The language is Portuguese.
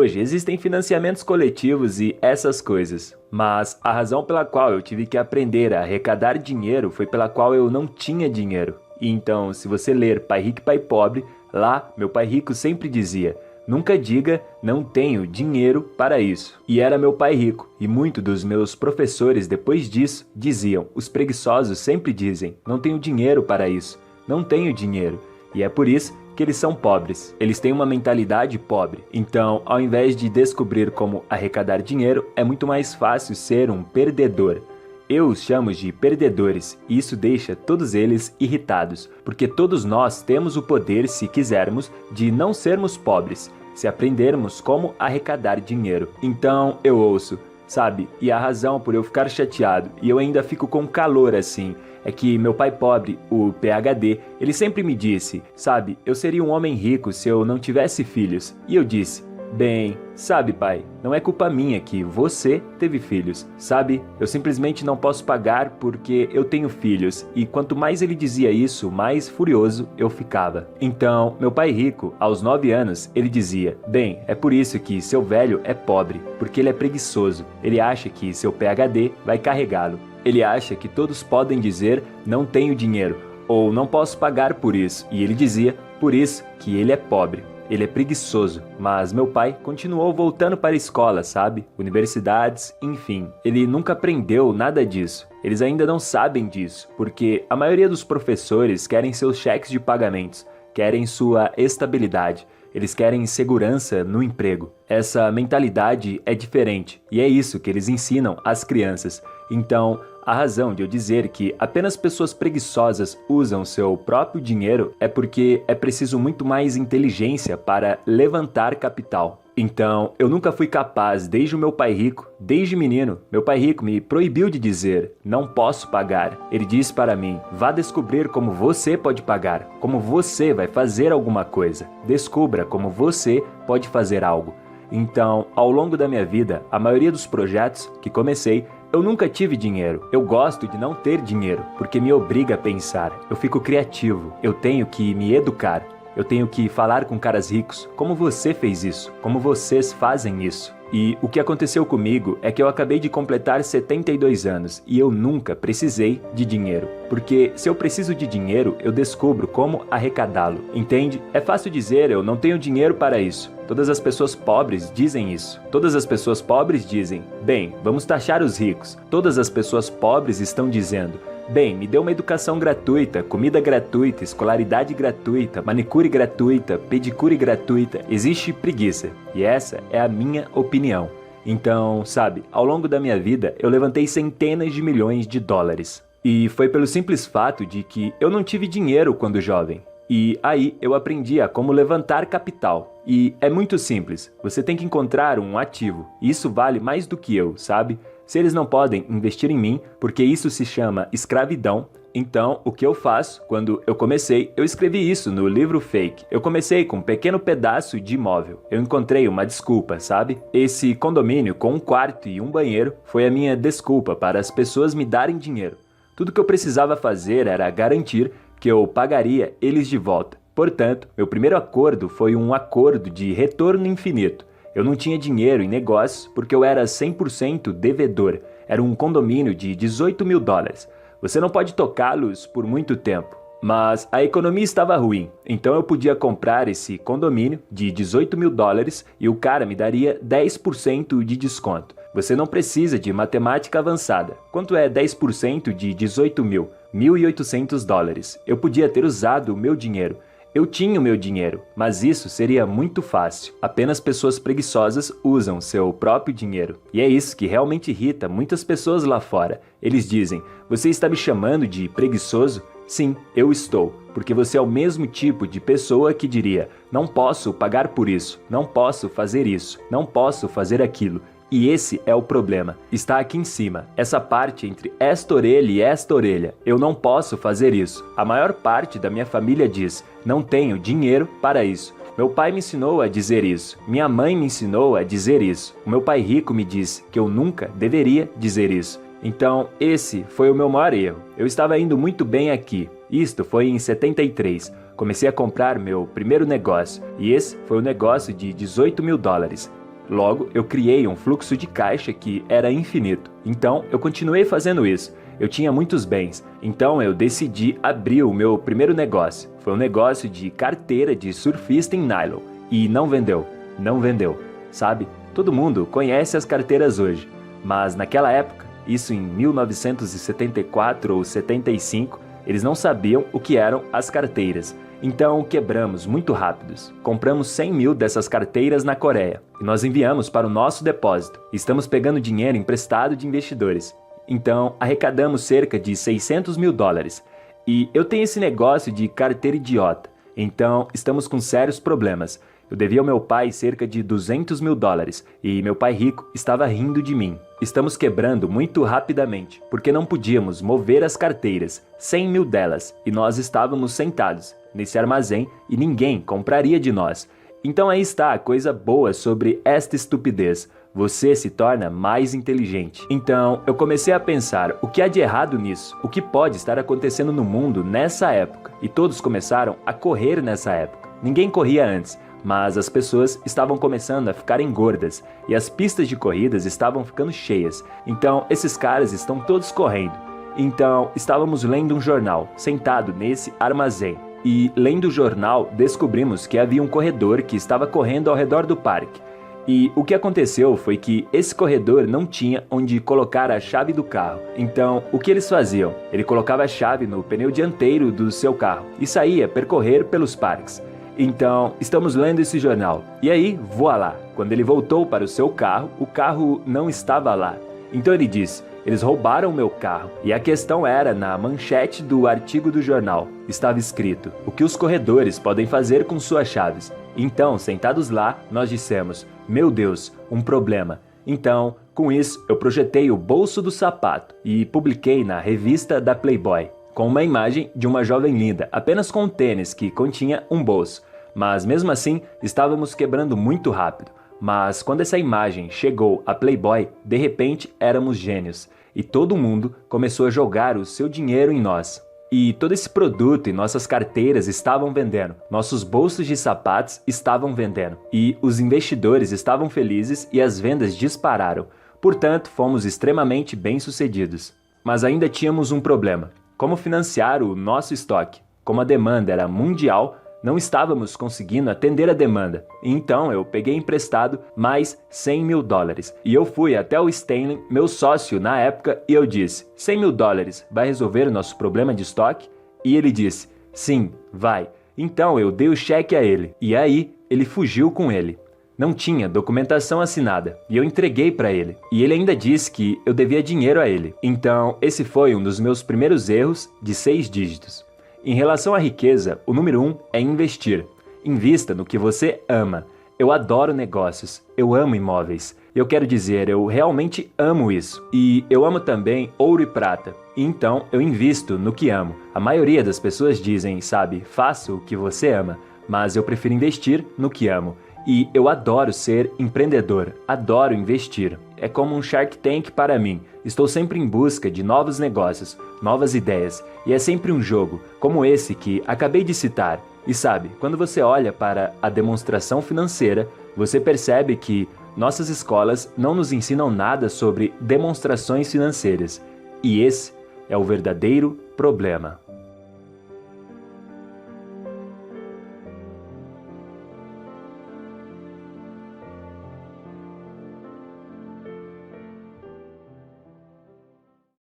hoje existem financiamentos coletivos e essas coisas. Mas a razão pela qual eu tive que aprender a arrecadar dinheiro foi pela qual eu não tinha dinheiro. E então, se você ler Pai Rico e Pai Pobre, lá meu pai rico sempre dizia: nunca diga não tenho dinheiro para isso. E era meu pai rico, e muitos dos meus professores depois disso diziam: os preguiçosos sempre dizem não tenho dinheiro para isso, não tenho dinheiro. E é por isso que eles são pobres. Eles têm uma mentalidade pobre. Então, ao invés de descobrir como arrecadar dinheiro, é muito mais fácil ser um perdedor. Eu os chamo de perdedores, e isso deixa todos eles irritados, porque todos nós temos o poder, se quisermos, de não sermos pobres, se aprendermos como arrecadar dinheiro. Então, eu ouço, sabe? E a razão por eu ficar chateado, e eu ainda fico com calor assim, é que meu pai pobre, o PhD, ele sempre me disse, sabe, eu seria um homem rico se eu não tivesse filhos. E eu disse: bem, sabe pai, não é culpa minha que você teve filhos, sabe? Eu simplesmente não posso pagar porque eu tenho filhos. E quanto mais ele dizia isso, mais furioso eu ficava. Então, meu pai rico, aos 9 anos, ele dizia: bem, é por isso que seu velho é pobre, porque ele é preguiçoso. Ele acha que seu PhD vai carregá-lo. Ele acha que todos podem dizer não tenho dinheiro, ou não posso pagar por isso. E ele dizia por isso que ele é pobre. Ele é preguiçoso, mas meu pai continuou voltando para a escola, sabe? Universidades, enfim. Ele nunca aprendeu nada disso. Eles ainda não sabem disso, porque a maioria dos professores querem seus cheques de pagamentos, querem sua estabilidade. Eles querem segurança no emprego. Essa mentalidade é diferente, e é isso que eles ensinam às crianças. Então, a razão de eu dizer que apenas pessoas preguiçosas usam seu próprio dinheiro é porque é preciso muito mais inteligência para levantar capital. Então, eu nunca fui capaz, desde o meu pai rico, desde menino, meu pai rico me proibiu de dizer, não posso pagar. Ele disse para mim, vá descobrir como você pode pagar, como você vai fazer alguma coisa. Descubra como você pode fazer algo. Então, ao longo da minha vida, a maioria dos projetos que comecei, eu nunca tive dinheiro. Eu gosto de não ter dinheiro, porque me obriga a pensar. Eu fico criativo, eu tenho que me educar. Eu tenho que falar com caras ricos, como você fez isso, como vocês fazem isso. E o que aconteceu comigo é que eu acabei de completar 72 anos e eu nunca precisei de dinheiro. Porque se eu preciso de dinheiro, eu descubro como arrecadá-lo. Entende? É fácil dizer eu não tenho dinheiro para isso. Todas as pessoas pobres dizem isso. Todas as pessoas pobres dizem, bem, vamos taxar os ricos. Todas as pessoas pobres estão dizendo, bem, me dê uma educação gratuita, comida gratuita, escolaridade gratuita, manicure gratuita, pedicure gratuita. Existe preguiça. E essa é a minha opinião. Então, sabe, ao longo da minha vida, eu levantei centenas de milhões de dólares. E foi pelo simples fato de que eu não tive dinheiro quando jovem. E aí eu aprendi a como levantar capital. E é muito simples, você tem que encontrar um ativo. E isso vale mais do que eu, sabe? Se eles não podem investir em mim, porque isso se chama escravidão, então o que eu faço? Quando eu comecei, eu escrevi isso no livro Fake. Eu comecei com um pequeno pedaço de imóvel. Eu encontrei uma desculpa, sabe? Esse condomínio com um quarto e um banheiro foi a minha desculpa para as pessoas me darem dinheiro. Tudo que eu precisava fazer era garantir que eu pagaria eles de volta. Portanto, meu primeiro acordo foi um acordo de retorno infinito. Eu não tinha dinheiro em negócios porque eu era 100% devedor. Era um condomínio de 18 mil dólares. Você não pode tocá-los por muito tempo. Mas a economia estava ruim, então eu podia comprar esse condomínio de 18 mil dólares e o cara me daria 10% de desconto. Você não precisa de matemática avançada. Quanto é 10% de 18 mil? 1.800 dólares. Eu podia ter usado o meu dinheiro. Eu tinha o meu dinheiro, mas isso seria muito fácil. Apenas pessoas preguiçosas usam seu próprio dinheiro. E é isso que realmente irrita muitas pessoas lá fora. Eles dizem, você está me chamando de preguiçoso? Sim, eu estou, porque você é o mesmo tipo de pessoa que diria, não posso pagar por isso, não posso fazer isso, não posso fazer aquilo. E esse é o problema. Está aqui em cima, essa parte entre esta orelha e esta orelha. Eu não posso fazer isso. A maior parte da minha família diz, não tenho dinheiro para isso. Meu pai me ensinou a dizer isso. Minha mãe me ensinou a dizer isso. O meu pai rico me disse que eu nunca deveria dizer isso. Então, esse foi o meu maior erro. Eu estava indo muito bem aqui. Isto foi em 73. Comecei a comprar meu primeiro negócio. E esse foi o negócio de 18 mil dólares. Logo, eu criei um fluxo de caixa que era infinito. Então, eu continuei fazendo isso. Eu tinha muitos bens, então eu decidi abrir o meu primeiro negócio. Foi um negócio de carteira de surfista em nylon. E não vendeu, não vendeu. Sabe, todo mundo conhece as carteiras hoje. Mas naquela época, isso em 1974 ou 75, eles não sabiam o que eram as carteiras. Então quebramos muito rápidos. Compramos 100 mil dessas carteiras na Coreia. E nós enviamos para o nosso depósito. Estamos pegando dinheiro emprestado de investidores. Então, arrecadamos cerca de 600 mil dólares. E eu tenho esse negócio de carteira idiota. Então, estamos com sérios problemas. Eu devia ao meu pai cerca de 200 mil dólares. E meu pai rico estava rindo de mim. Estamos quebrando muito rapidamente, porque não podíamos mover as carteiras, 100 mil delas. E nós estávamos sentados nesse armazém e ninguém compraria de nós. Então aí está a coisa boa sobre esta estupidez. Você se torna mais inteligente. Então, eu comecei a pensar, o que há de errado nisso? O que pode estar acontecendo no mundo nessa época? E todos começaram a correr nessa época. Ninguém corria antes, mas as pessoas estavam começando a ficarem gordas e as pistas de corridas estavam ficando cheias. Então, esses caras estão todos correndo. Então, estávamos lendo um jornal, sentado nesse armazém. E, lendo o jornal, descobrimos que havia um corredor que estava correndo ao redor do parque. E o que aconteceu foi que esse corredor não tinha onde colocar a chave do carro. Então, o que eles faziam? Ele colocava a chave no pneu dianteiro do seu carro e saía percorrer pelos parques. Então, estamos lendo esse jornal. E aí, voilá, quando ele voltou para o seu carro, o carro não estava lá. Então ele disse, eles roubaram meu carro. E a questão era, na manchete do artigo do jornal, estava escrito, o que os corredores podem fazer com suas chaves. Então, sentados lá, nós dissemos, meu Deus, um problema. Então, com isso, eu projetei o bolso do sapato e publiquei na revista da Playboy, com uma imagem de uma jovem linda, apenas com um tênis que continha um bolso. Mas mesmo assim, estávamos quebrando muito rápido. Mas quando essa imagem chegou à Playboy, de repente éramos gênios. E todo mundo começou a jogar o seu dinheiro em nós. E todo esse produto e nossas carteiras estavam vendendo. Nossos bolsos de sapatos estavam vendendo. E os investidores estavam felizes e as vendas dispararam. Portanto, fomos extremamente bem-sucedidos. Mas ainda tínhamos um problema. Como financiar o nosso estoque? Como a demanda era mundial, não estávamos conseguindo atender a demanda. Então eu peguei emprestado mais 100 mil dólares. E eu fui até o Stanley, meu sócio na época, e eu disse, 100 mil dólares vai resolver o nosso problema de estoque? E ele disse, sim, vai. Então eu dei o cheque a ele. E aí ele fugiu com ele. Não tinha documentação assinada. E eu entreguei para ele. E ele ainda disse que eu devia dinheiro a ele. Então esse foi um dos meus primeiros erros de 6 dígitos. Em relação à riqueza, o número 1 é investir. Invista no que você ama. Eu adoro negócios. Eu amo imóveis. Eu quero dizer, eu realmente amo isso. E eu amo também ouro e prata. E então eu invisto no que amo. A maioria das pessoas dizem, sabe, faça o que você ama. Mas eu prefiro investir no que amo. E eu adoro ser empreendedor, adoro investir. É como um Shark Tank para mim. Estou sempre em busca de novos negócios, novas ideias. E é sempre um jogo, como esse que acabei de citar. E sabe, quando você olha para a demonstração financeira, você percebe que nossas escolas não nos ensinam nada sobre demonstrações financeiras. E esse é o verdadeiro problema.